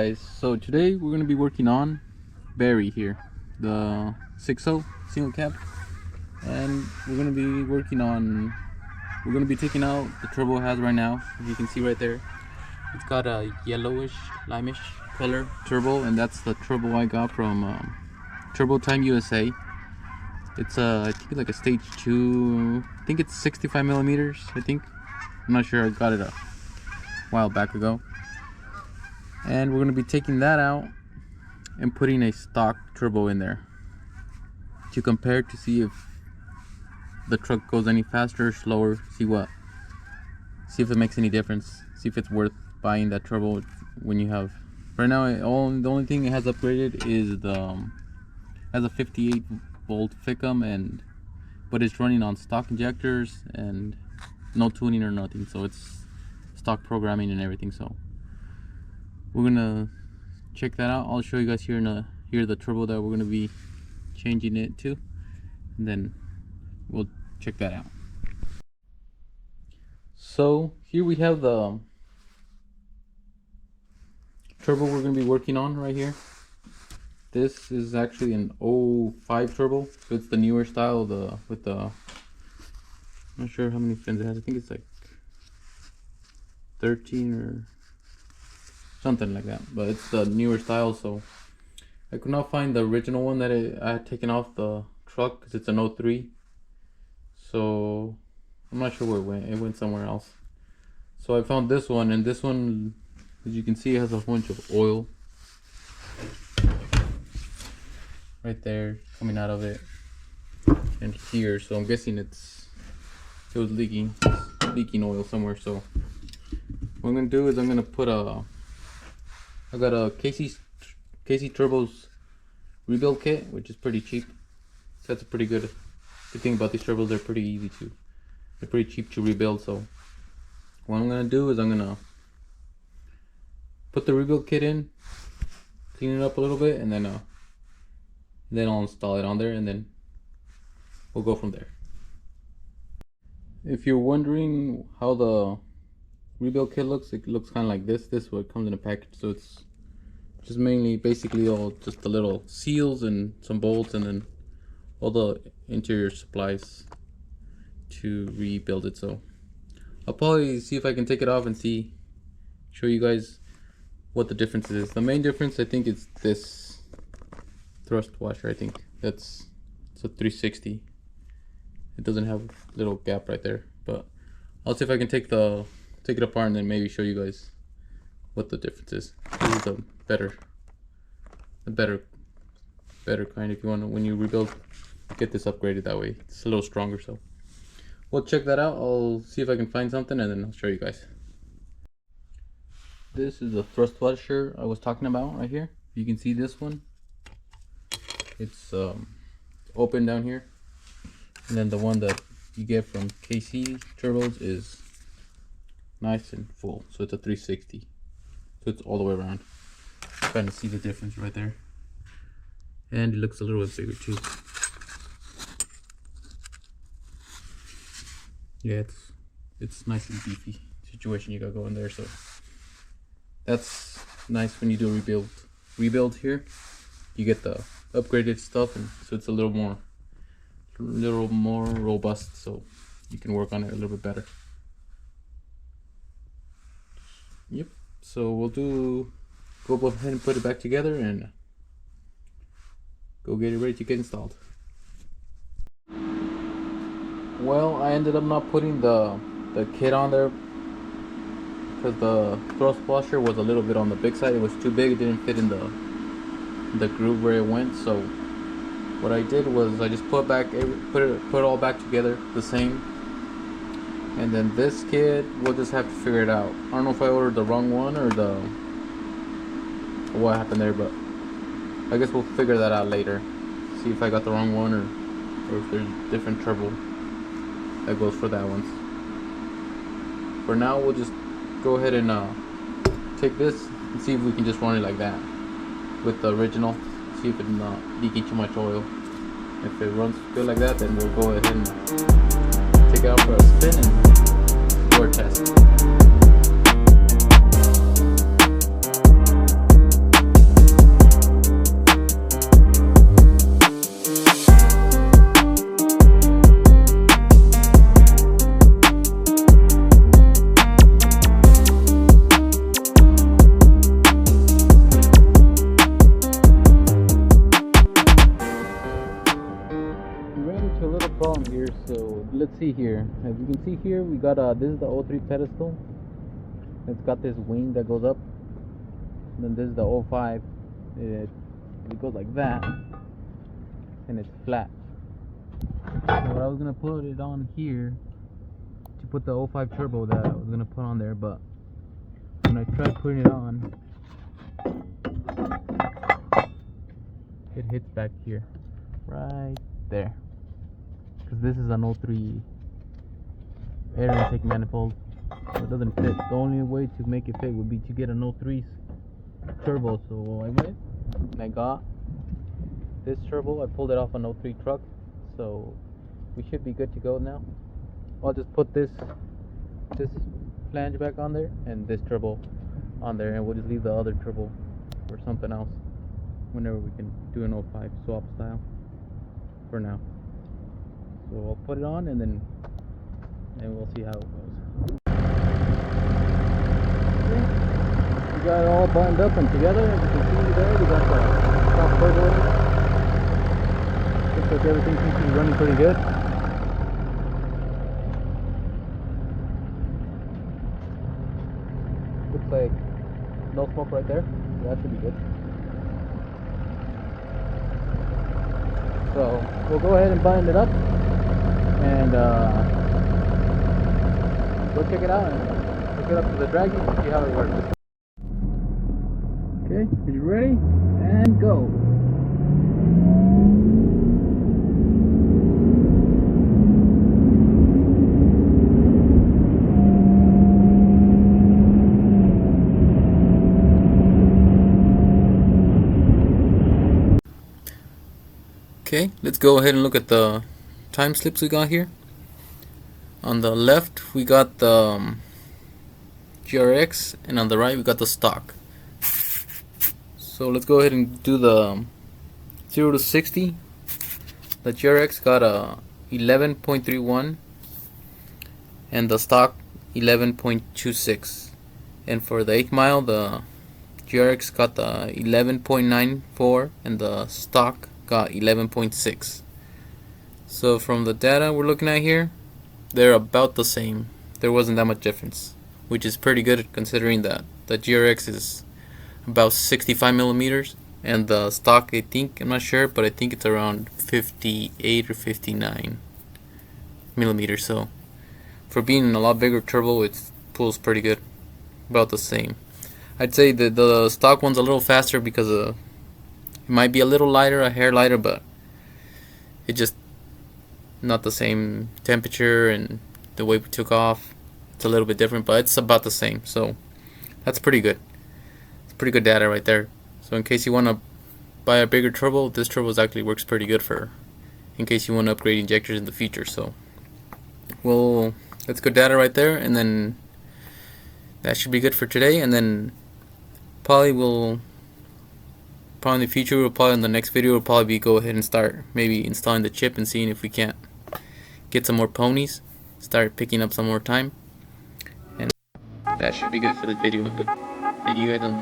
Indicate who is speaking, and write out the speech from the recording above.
Speaker 1: guys, so today we're going to be working on Barry here, the 6.0 single cab, and we're going to be taking out the turbo it has right now. As you can see right there, it's got a yellowish, limeish color turbo, and that's the turbo I got from Turbo Time USA. It's I think like a stage 2, I think it's 65 millimeters, I'm not sure, I got it a while back ago. And we're going to be taking that out and putting a stock turbo in there to compare to see if the truck goes any faster or slower, see if it makes any difference, see if it's worth buying that turbo when you have. Right now the only thing it has upgraded is has a 58 volt FICM, but it's running on stock injectors and no tuning or nothing, so it's stock programming and everything. So we're gonna check that out. I'll show you guys here the turbo that we're gonna be changing it to, and then we'll check that out. So here we have the turbo we're gonna be working on right here. This is actually an 05 turbo, so it's the newer style, with the, I'm not sure how many fins it has. I think it's like 13 or something like that, but it's the newer style. So I could not find the original one that I had taken off the truck because it's an 03, so I'm not sure where it went somewhere else. So I found this one, and this one, as you can see, it has a bunch of oil right there coming out of it and here, so I'm guessing it was leaking oil somewhere. So what I'm gonna do is I'm gonna put I got a KC Turbos rebuild kit, which is pretty cheap. So that's a pretty good thing about these turbos. They're pretty cheap to rebuild. So what I'm gonna do is I'm gonna put the rebuild kit in, clean it up a little bit, and then I'll install it on there, and then we'll go from there. If you're wondering how the rebuild kit looks, it looks kind of like this. This is what comes in a package. So it's just basically all just the little seals and some bolts, and then all the interior supplies to rebuild it. So I'll probably see if I can take it off and show you guys what the difference is. The main difference, I think, is this thrust washer. I think it's a 360. It doesn't have a little gap right there, but I'll see if I can take it apart and then maybe show you guys what the difference is. This is the better kind. If you want to, when you rebuild, get this upgraded that way. It's a little stronger. So we'll check that out. I'll see if I can find something, and then I'll show you guys. This is the thrust washer I was talking about right here. You can see this one. It's open down here, and then the one that you get from KC Turbos is nice and full, so it's a 360, so it's all the way around. Trying to see the difference right there, and it looks a little bit bigger too. Yeah, it's nice and beefy situation you got going there. So that's nice when you do rebuild here. You get the upgraded stuff, and so it's a little more robust, so you can work on it a little bit better. Yep, so we'll go ahead and put it back together and go get it ready to get installed. Well, I ended up not putting the kit on there because the thrust washer was a little bit on the big side. It was too big. It didn't fit in the groove where it went. So what I did was I just put it all back together the same, and then this kit, we'll just have to figure it out. I don't know if I ordered the wrong one or what happened there, but I guess we'll figure that out later. See if I got the wrong one, or if there's a different turbo that goes for that one. For now, we'll just go ahead and take this and see if we can just run it like that with the original. See if it's not leaking too much oil. If it runs good like that, then we'll go ahead and take it out for a spin and do our test. So let's see here. As you can see here, we got this is the O3 pedestal. It's got this wing that goes up. And then this is the O5. It goes like that, and it's flat. So what I was gonna put it on here to put the O5 turbo that I was gonna put on there, but when I tried putting it on, it hits back here, right there, because this is an O3 air intake manifold, so it doesn't fit. The only way to make it fit would be to get an O3 turbo. So I went and I got this turbo. I pulled it off an O3 truck, so we should be good to go now. I'll just put this flange back on there and this turbo on there, and we'll just leave the other turbo for something else whenever we can do an 05 swap style for now. So I'll put it on and then we'll see how it goes. Okay. We got it all buttoned up and together. As you can see there, we got the top turbo in. Looks like everything seems to be running pretty good. Looks like no smoke right there, so that should be good. So we'll go ahead and bind it up and go check it out and hook it up to the draggy and see how it works. Okay, are you ready? And go! Okay, let's go ahead and look at the time slips we got here. On the left we got the GRX, and on the right we got the stock. So let's go ahead and do the 0 to 60. The GRX got a 11.31 and the stock 11.26. And for the 8 mile, the GRX got the 11.94 and the stock got 11.6. So from the data we're looking at here, they're about the same. There wasn't that much difference, which is pretty good considering that the GRX is about 65 millimeters and the stock, I think, I'm not sure, but I think it's around 58 or 59 millimeters. So for being a lot bigger turbo, it pulls pretty good, about the same. I'd say that the stock one's a little faster because it might be a little lighter, a hair lighter, but it just not the same temperature, and the way we took off, it's a little bit different, but it's about the same. So that's pretty good. It's pretty good data right there. So in case you want to buy a bigger turbo, this turbo actually works pretty good for in case you want to upgrade injectors in the future. So well, that's good data right there, and then that should be good for today. And then probably in the future, we'll probably in the next video, we'll probably go ahead and start maybe installing the chip and seeing if we can't get some more ponies, start picking up some more time, and that should be good for the video. Thank you guys.